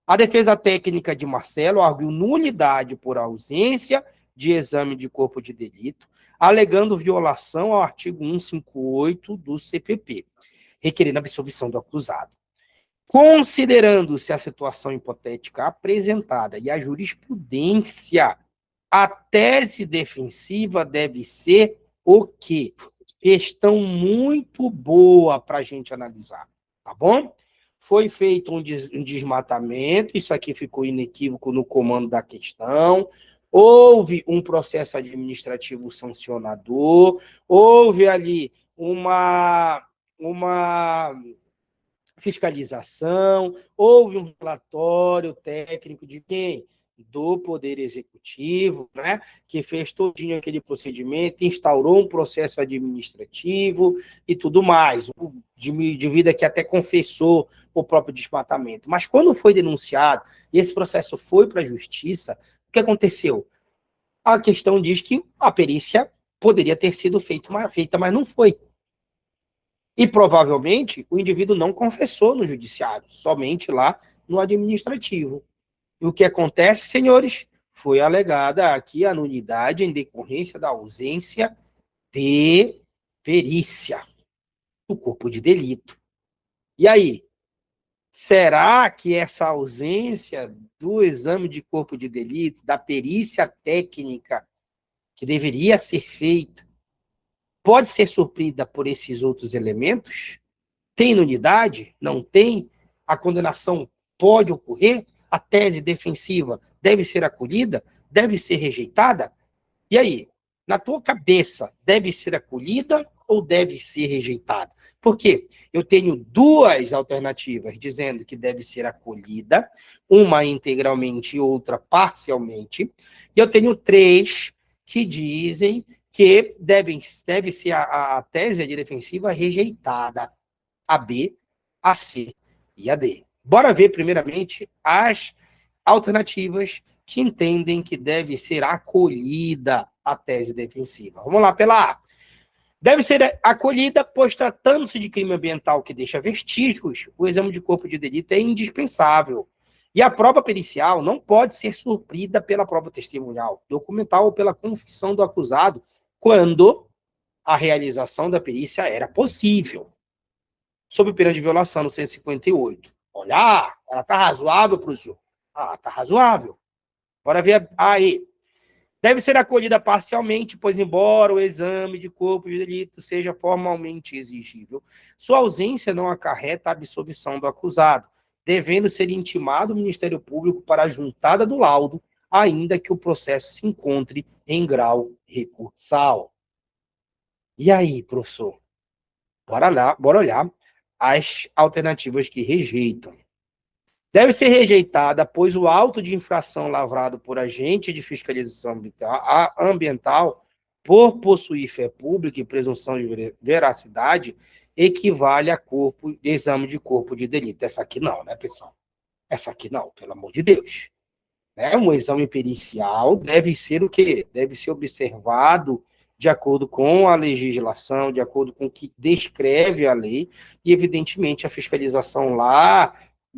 A defesa técnica de Marcelo arguiu nulidade por ausência de exame de corpo de delito, alegando violação ao artigo 158 do CPP, requerendo a absolvição do acusado. Considerando-se a situação hipotética apresentada e a jurisprudência, a tese defensiva deve ser o quê? Questão muito boa para a gente analisar, tá bom? Foi feito um desmatamento, isso aqui ficou inequívoco no comando da questão, houve um processo administrativo sancionador, houve ali uma fiscalização, houve um relatório técnico de quem? Do Poder Executivo, né, que fez todinho aquele procedimento, instaurou um processo administrativo e tudo mais. O de vida que até confessou o próprio desmatamento. Mas quando foi denunciado e esse processo foi para a Justiça, o que aconteceu? A questão diz que a perícia poderia ter sido feita, mas não foi. E provavelmente o indivíduo não confessou no judiciário, somente lá no administrativo. E o que acontece, senhores? Foi alegada aqui a nulidade em decorrência da ausência de perícia do corpo de delito. E aí? Será que essa ausência do exame de corpo de delito, da perícia técnica que deveria ser feita, pode ser suprida por esses outros elementos? Tem nulidade? Não tem? A condenação pode ocorrer? A tese defensiva deve ser acolhida? Deve ser rejeitada? E aí? Na tua cabeça, deve ser acolhida ou deve ser rejeitada? Por quê? Eu tenho duas alternativas dizendo que deve ser acolhida, uma integralmente e outra parcialmente, e eu tenho três que dizem que deve ser a tese de defensiva rejeitada. A B, a C e a D. Bora ver, primeiramente, as alternativas que entendem que deve ser acolhida a tese defensiva. Vamos lá, pela A. Deve ser acolhida, pois tratando-se de crime ambiental que deixa vestígios, o exame de corpo de delito é indispensável. E a prova pericial não pode ser suprida pela prova testemunhal, documental ou pela confissão do acusado, quando a realização da perícia era possível, sob pena de violação no 158. Olha, ela tá razoável para o senhor? Ah, tá razoável. Bora ver aí. Deve ser acolhida parcialmente, pois, embora o exame de corpo de delito seja formalmente exigível, sua ausência não acarreta a absolvição do acusado, devendo ser intimado o Ministério Público para a juntada do laudo, ainda que o processo se encontre em grau recursal. E aí, professor? Bora olhar as alternativas que rejeitam. Deve ser rejeitada, pois o auto de infração lavrado por agente de fiscalização ambiental, por possuir fé pública e presunção de veracidade, equivale a exame de corpo de delito. Essa aqui não, né, pessoal? Essa aqui não, pelo amor de Deus. Né? Um exame pericial deve ser o quê? Deve ser observado de acordo com a legislação, de acordo com o que descreve a lei, e, evidentemente, a fiscalização lá,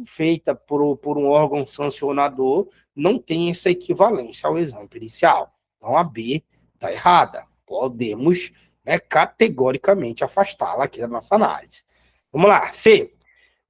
feita por um órgão sancionador, não tem essa equivalência ao exame pericial. Então, a B está errada. Podemos, né, categoricamente afastá-la aqui da nossa análise. Vamos lá. C.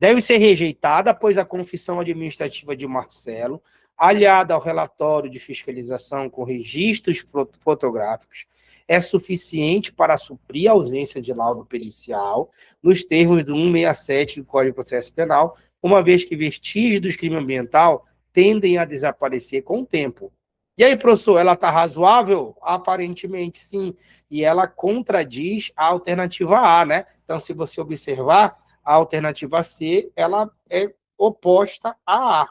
Deve ser rejeitada, pois a confissão administrativa de Marcelo, aliada ao relatório de fiscalização com registros fotográficos, é suficiente para suprir a ausência de laudo pericial, nos termos do 167 do Código de Processo Penal, uma vez que vestígios do crime ambiental tendem a desaparecer com o tempo. E aí, professor, ela está razoável? Aparentemente, sim. E ela contradiz a alternativa A, né? Então, se você observar, a alternativa C, ela é oposta à A.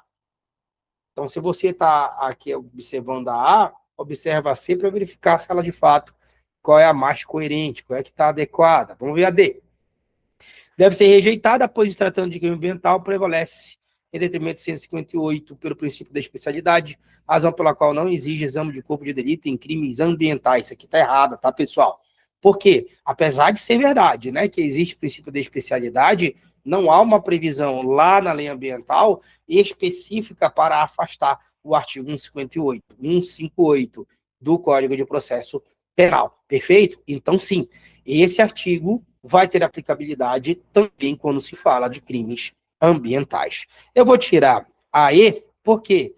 Então, se você está aqui observando a A, observa a C para verificar se ela, de fato, qual é a mais coerente, qual é que está adequada. Vamos ver a D. Deve ser rejeitada, pois, tratando de crime ambiental, prevalece, em detrimento de 158, pelo princípio da especialidade, razão pela qual não exige exame de corpo de delito em crimes ambientais. Isso aqui está errado, tá, pessoal? Por quê? Apesar de ser verdade, né, que existe o princípio da especialidade, não há uma previsão lá na lei ambiental específica para afastar o artigo 158 do Código de Processo Penal. Perfeito? Então, sim, esse artigo vai ter aplicabilidade também quando se fala de crimes ambientais. Eu vou tirar a E, porque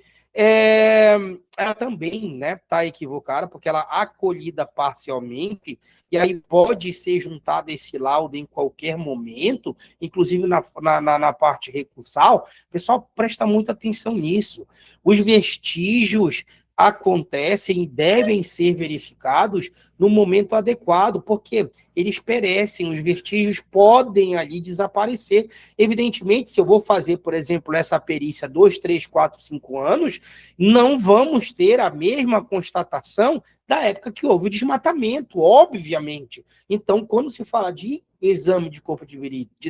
ela também está equivocada, porque ela é acolhida parcialmente, e aí pode ser juntado esse laudo em qualquer momento, inclusive na parte recursal. Pessoal, presta muita atenção nisso. Os vestígios acontecem e devem ser verificados no momento adequado, porque eles perecem, os vestígios podem ali desaparecer. Evidentemente, se eu vou fazer, por exemplo, essa perícia 2, 3, 4, 5 anos, não vamos ter a mesma constatação da época que houve o desmatamento, obviamente. Então, quando se fala de exame de corpo de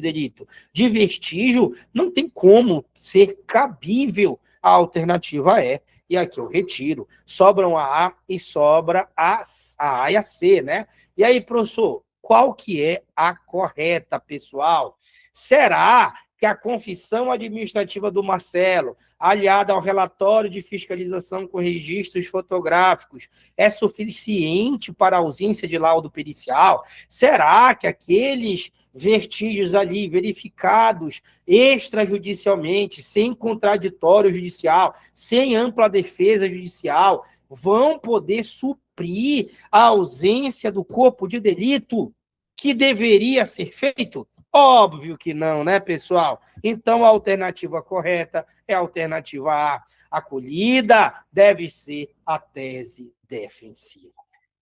delito, de vestígio, não tem como ser cabível a alternativa E. E aqui eu retiro. Sobram a A e sobra a A e a C, né? E aí, professor, qual que é a correta, pessoal? Será que a confissão administrativa do Marcelo, aliada ao relatório de fiscalização com registros fotográficos, é suficiente para a ausência de laudo pericial? Será que aqueles vestígios ali verificados extrajudicialmente, sem contraditório judicial, sem ampla defesa judicial, vão poder suprir a ausência do corpo de delito que deveria ser feito? Óbvio que não, né, pessoal? Então, a alternativa correta é a alternativa A. Acolhida deve ser a tese defensiva.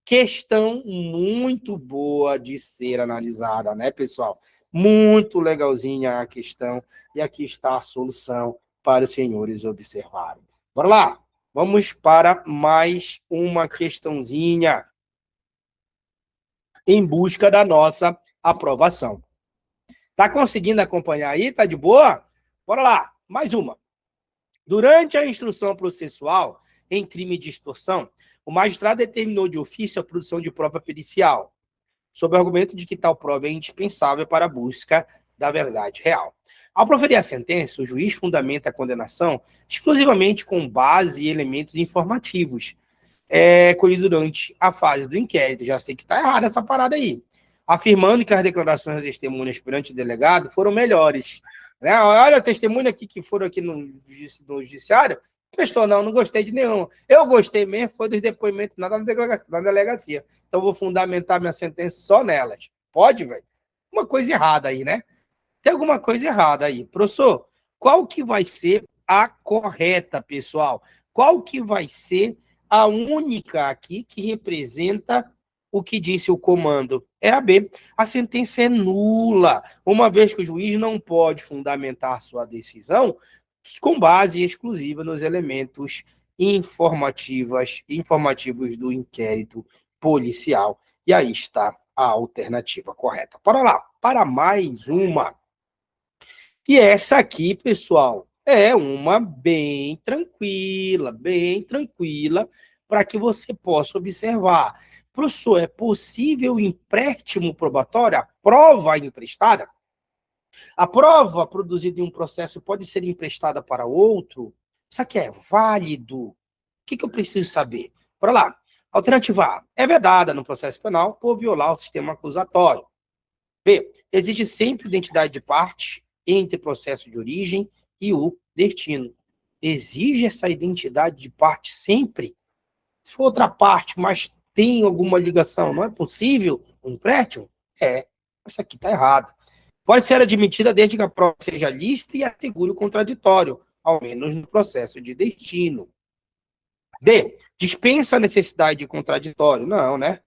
Questão muito boa de ser analisada, né, pessoal? Muito legalzinha a questão, e aqui está a solução para os senhores observarem. Bora lá, vamos para mais uma questãozinha em busca da nossa aprovação. Tá conseguindo acompanhar aí? Tá de boa? Bora lá, mais uma. Durante a instrução processual em crime de extorsão, o magistrado determinou de ofício a produção de prova pericial. sob o argumento de que tal prova é indispensável para a busca da verdade real. Ao proferir a sentença, o juiz fundamenta a condenação exclusivamente com base em elementos informativos, colhido durante a fase do inquérito. Já sei que está errada essa parada aí. Afirmando que as declarações das testemunhas perante o delegado foram melhores. Né? Olha a testemunha aqui que foram aqui no judiciário, prestou, não gostei de nenhuma. Eu gostei mesmo, foi dos depoimentos na delegacia. Então, vou fundamentar minha sentença só nelas. Pode, velho? Uma coisa errada aí, né? Tem alguma coisa errada aí. Professor, qual que vai ser a correta, pessoal? Qual que vai ser a única aqui que representa o que disse o comando? É a B. A sentença é nula, uma vez que o juiz não pode fundamentar sua decisão com base exclusiva nos elementos informativos do inquérito policial. E aí está a alternativa correta. Bora lá, para mais uma. E essa aqui, pessoal, é uma bem tranquila, para que você possa observar. Professor, é possível empréstimo probatório? A prova emprestada? A prova produzida em um processo pode ser emprestada para outro? Isso aqui é válido? O que eu preciso saber? Bora lá. Alternativa A. É vedada no processo penal por violar o sistema acusatório. B. Exige sempre identidade de parte entre o processo de origem e o destino. Exige essa identidade de parte sempre? Se for outra parte, mas tem alguma ligação, não é possível um empréstimo? Isso aqui está errado. Pode ser admitida desde que a prova seja lícita e assegure o contraditório, ao menos no processo de destino. D. Dispensa a necessidade de contraditório. Não, né?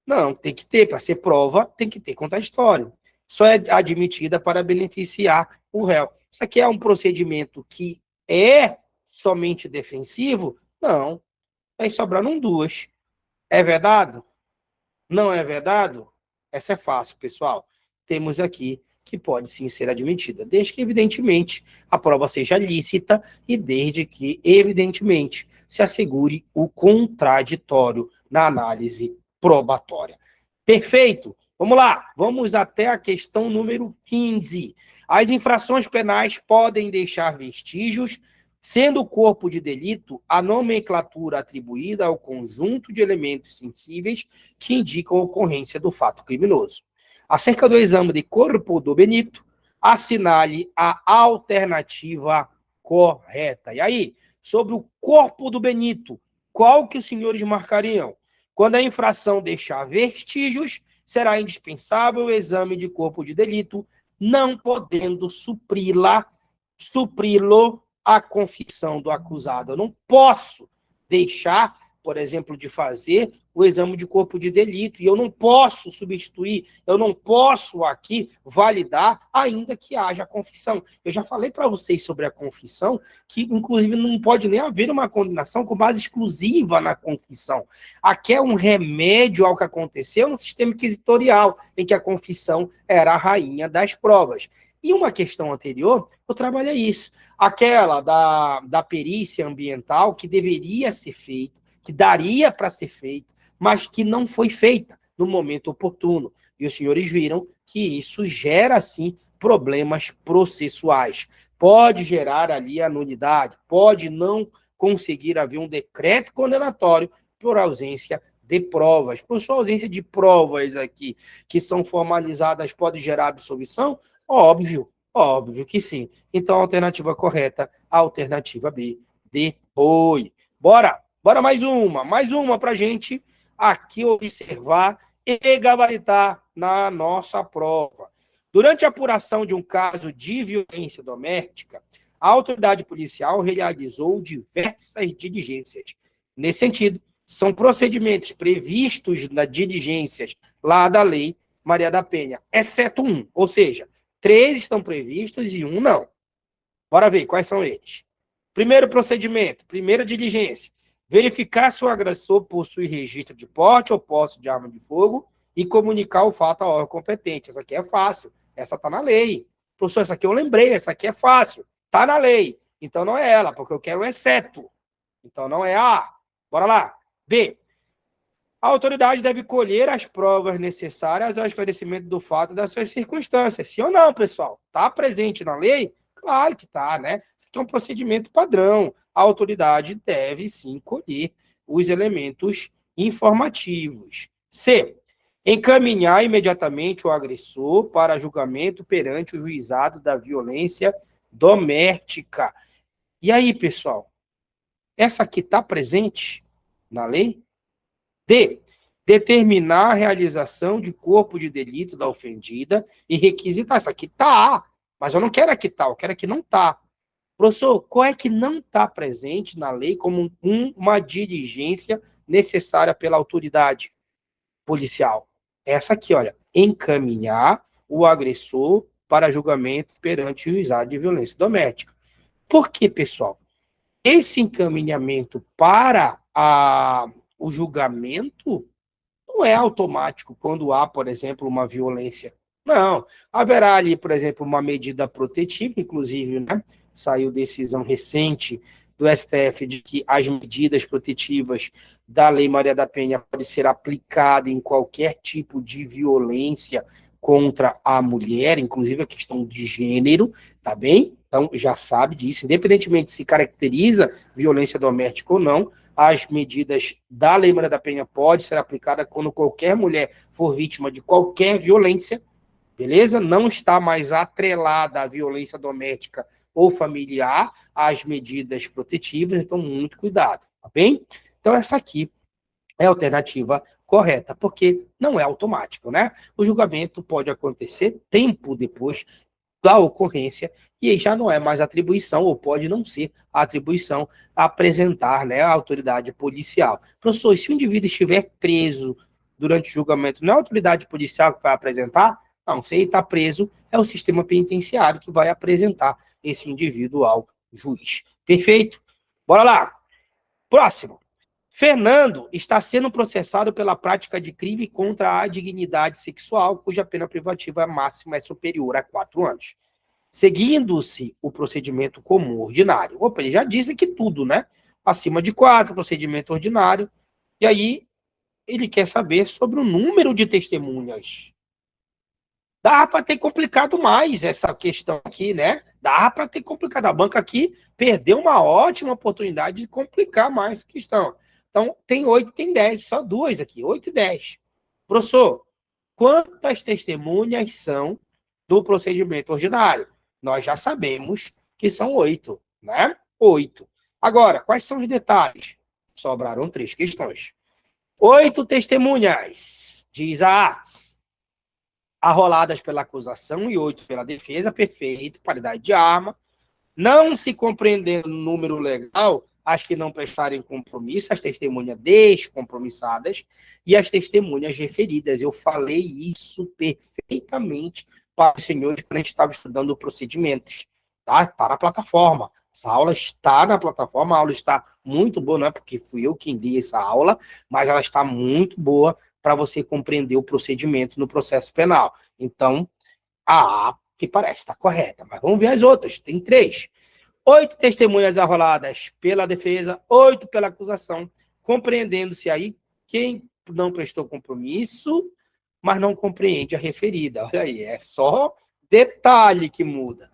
Não, tem que ter. Para ser prova, tem que ter contraditório. Só é admitida para beneficiar o réu. Isso aqui é um procedimento que é somente defensivo? Não. Aí sobraram duas. É vedado? Não é vedado? Essa é fácil, pessoal. Temos aqui que pode sim ser admitida, desde que, evidentemente, a prova seja lícita e desde que, evidentemente, se assegure o contraditório na análise probatória. Perfeito? Vamos lá, vamos até a questão número 15. As infrações penais podem deixar vestígios, sendo o corpo de delito a nomenclatura atribuída ao conjunto de elementos sensíveis que indicam a ocorrência do fato criminoso. Acerca do exame de corpo do Benito, assinale a alternativa correta. E aí, sobre o corpo do Benito, qual que os senhores marcariam? Quando a infração deixar vestígios, será indispensável o exame de corpo de delito, não podendo supri-lo a confissão do acusado. Eu não posso deixar, por exemplo, de fazer o exame de corpo de delito, e eu não posso substituir, eu não posso aqui validar, ainda que haja confissão. Eu já falei para vocês sobre a confissão, que inclusive não pode nem haver uma condenação com base exclusiva na confissão. Aqui é um remédio ao que aconteceu no sistema inquisitorial, em que a confissão era a rainha das provas. E uma questão anterior, eu trabalhei isso. Aquela da perícia ambiental que deveria ser feita, que daria para ser feita, mas que não foi feita no momento oportuno. E os senhores viram que isso gera, sim, problemas processuais. Pode gerar ali a nulidade, pode não conseguir haver um decreto condenatório por ausência de provas. Por sua ausência de provas aqui, que são formalizadas, pode gerar absolvição? Óbvio que sim. Então, a alternativa correta, a alternativa B, depois. Bora mais uma para a gente aqui observar e gabaritar na nossa prova. Durante a apuração de um caso de violência doméstica, a autoridade policial realizou diversas diligências. Nesse sentido, são procedimentos previstos nas diligências lá da Lei Maria da Penha, exceto um, ou seja, 3 estão previstos e 1 não. Bora ver quais são eles. Primeiro procedimento, primeira diligência. Verificar se o agressor possui registro de porte ou posse de arma de fogo e comunicar o fato ao órgão competente. Essa aqui é fácil. Essa está na lei. Professor, essa aqui eu lembrei. Essa aqui é fácil. Está na lei. Então não é ela, porque eu quero o exceto. Então não é A. Bora lá. B. A autoridade deve colher as provas necessárias ao esclarecimento do fato e das suas circunstâncias. Sim ou não, pessoal? Está presente na lei? Claro que está, né? Isso aqui é um procedimento padrão. A autoridade deve, sim, colher os elementos informativos. C. Encaminhar imediatamente o agressor para julgamento perante o juizado da violência doméstica. E aí, pessoal? Essa aqui está presente na lei? D. Determinar a realização de corpo de delito da ofendida e requisitar. Isso aqui está, mas eu não quero aqui tá, eu quero aqui não está. Professor, qual é que não está presente na lei como uma diligência necessária pela autoridade policial? Essa aqui, olha, encaminhar o agressor para julgamento perante o juizado de violência doméstica. Por quê, pessoal? Esse encaminhamento para o julgamento não é automático quando há, por exemplo, uma violência. Não. Haverá ali, por exemplo, uma medida protetiva, inclusive, né? Saiu decisão recente do STF de que as medidas protetivas da Lei Maria da Penha podem ser aplicadas em qualquer tipo de violência contra a mulher, inclusive a questão de gênero, tá bem? Então, já sabe disso, independentemente se caracteriza violência doméstica ou não, as medidas da Lei Maria da Penha podem ser aplicadas quando qualquer mulher for vítima de qualquer violência, beleza? Não está mais atrelada à violência doméstica ou familiar às medidas protetivas, então muito cuidado, tá bem? Então essa aqui é a alternativa correta, porque não é automático, né? O julgamento pode acontecer tempo depois da ocorrência, e aí já não é mais atribuição, ou pode não ser a atribuição a apresentar, né, a autoridade policial. Professor, se o indivíduo estiver preso durante o julgamento, não é a autoridade policial que vai apresentar? Não, se ele está preso, é o sistema penitenciário que vai apresentar esse indivíduo ao juiz. Perfeito? Bora lá. Próximo. Fernando está sendo processado pela prática de crime contra a dignidade sexual, cuja pena privativa máxima é superior a 4 anos. Seguindo-se o procedimento comum ordinário. Opa, ele já disse aqui tudo, né? Acima de 4, procedimento ordinário. E aí, ele quer saber sobre o número de testemunhas. Dá para ter complicado mais essa questão aqui, né? Dá para ter complicado. A banca aqui perdeu uma ótima oportunidade de complicar mais a questão. Então, tem 8, tem 10, só duas aqui, 8 e 10. Professor, quantas testemunhas são do procedimento ordinário? Nós já sabemos que são 8, né? 8. Agora, quais são os detalhes? Sobraram 3 questões. 8 testemunhas, diz a arroladas pela acusação e 8 pela defesa, perfeito, paridade de arma. Não se compreendendo o número legal, as que não prestarem compromisso, as testemunhas descompromissadas e as testemunhas referidas. Eu falei isso perfeitamente para os senhores quando a gente estava estudando procedimentos. Tá? Está na plataforma. Essa aula está na plataforma, a aula está muito boa, não é porque fui eu quem dei essa aula, mas ela está muito boa para você compreender o procedimento no processo penal. Então, a A que parece estar correta, mas vamos ver as outras. Tem 3. 8 testemunhas arroladas pela defesa, 8 pela acusação, compreendendo-se aí quem não prestou compromisso, mas não compreende a referida. Olha aí, é só detalhe que muda.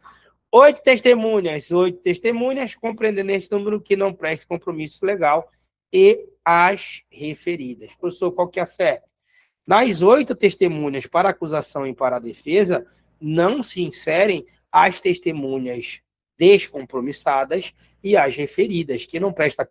8 testemunhas, compreendendo esse número que não presta compromisso legal e as referidas. Professor, qual que é a certa? Nas 8 testemunhas para a acusação e para a defesa, não se inserem as testemunhas descompromissadas e as referidas. Quem não presta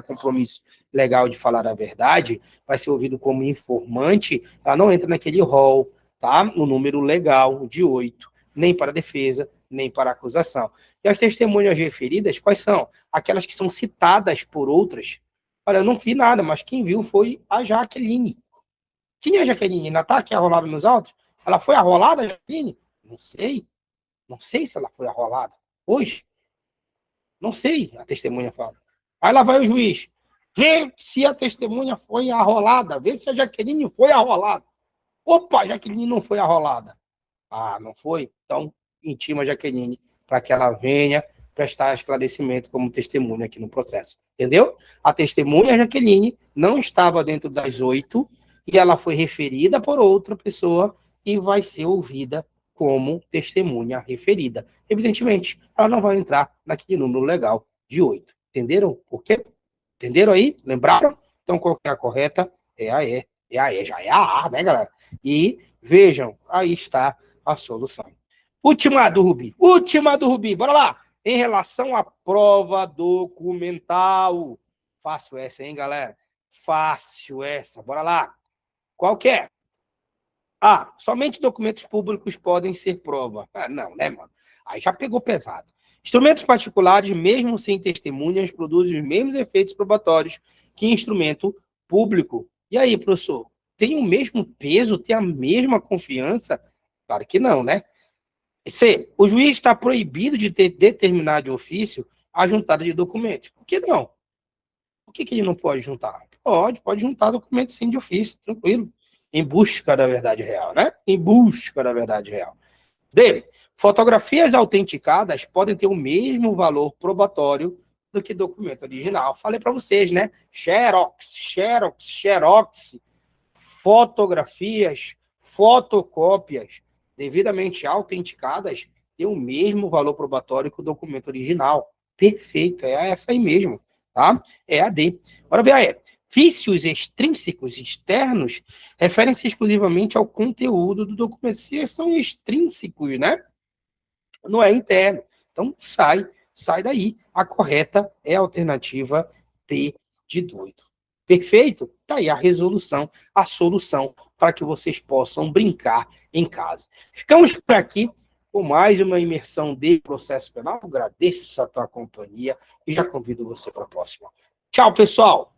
compromisso legal de falar a verdade vai ser ouvido como informante, ela não entra naquele rol, tá? No número legal de 8, nem para a defesa, nem para a acusação. E as testemunhas referidas, quais são? Aquelas que são citadas por outras. Olha, eu não vi nada, mas quem viu foi a Jaqueline. Quem é a Jaqueline? Ainda está aqui arrolada nos autos? Ela foi arrolada, Jaqueline? Não sei. Não sei se ela foi arrolada. Hoje? Não sei, a testemunha fala. Aí lá vai o juiz. Vê se a testemunha foi arrolada. Vê se a Jaqueline foi arrolada. Opa, a Jaqueline não foi arrolada. Ah, não foi? Então, intima a Jaqueline para que ela venha prestar esclarecimento como testemunha aqui no processo. Entendeu? A testemunha Jaqueline não estava dentro das 8 e ela foi referida por outra pessoa e vai ser ouvida como testemunha referida. Evidentemente, ela não vai entrar naquele número legal de 8. Entenderam por quê? Entenderam aí? Lembraram? Então, qual que é a correta? É a E. É a E, já é a A, né, galera? E vejam, aí está a solução. Última do Rubi. Última do Rubi. Bora lá. Em relação à prova documental. Fácil essa, hein, galera? Fácil essa. Bora lá. Qual que é? Ah, somente documentos públicos podem ser prova. Ah, não, né, mano? Aí já pegou pesado. Instrumentos particulares, mesmo sem testemunhas, produzem os mesmos efeitos probatórios que instrumento público. E aí, professor? Tem o mesmo peso? Tem a mesma confiança? Claro que não, né? C. O juiz está proibido de determinar de ofício a juntada de documentos. Por que não? Por que ele não pode juntar? Pode juntar documentos sim de ofício, tranquilo. Em busca da verdade real, né? Em busca da verdade real. D. Fotografias autenticadas podem ter o mesmo valor probatório do que documento original. Falei para vocês, né? Xerox, fotografias, fotocópias devidamente autenticadas têm o mesmo valor probatório que o documento original. Perfeito, é essa aí mesmo, tá? É a D. Bora ver a E. Vícios extrínsecos externos referem-se exclusivamente ao conteúdo do documento. Se são extrínsecos, né? Não é interno. Então, sai daí. A correta é a alternativa D de doido. Perfeito? Tá aí a resolução, a solução para que vocês possam brincar em casa. Ficamos por aqui com mais uma imersão de processo penal. Agradeço a tua companhia e já convido você para a próxima. Tchau, pessoal!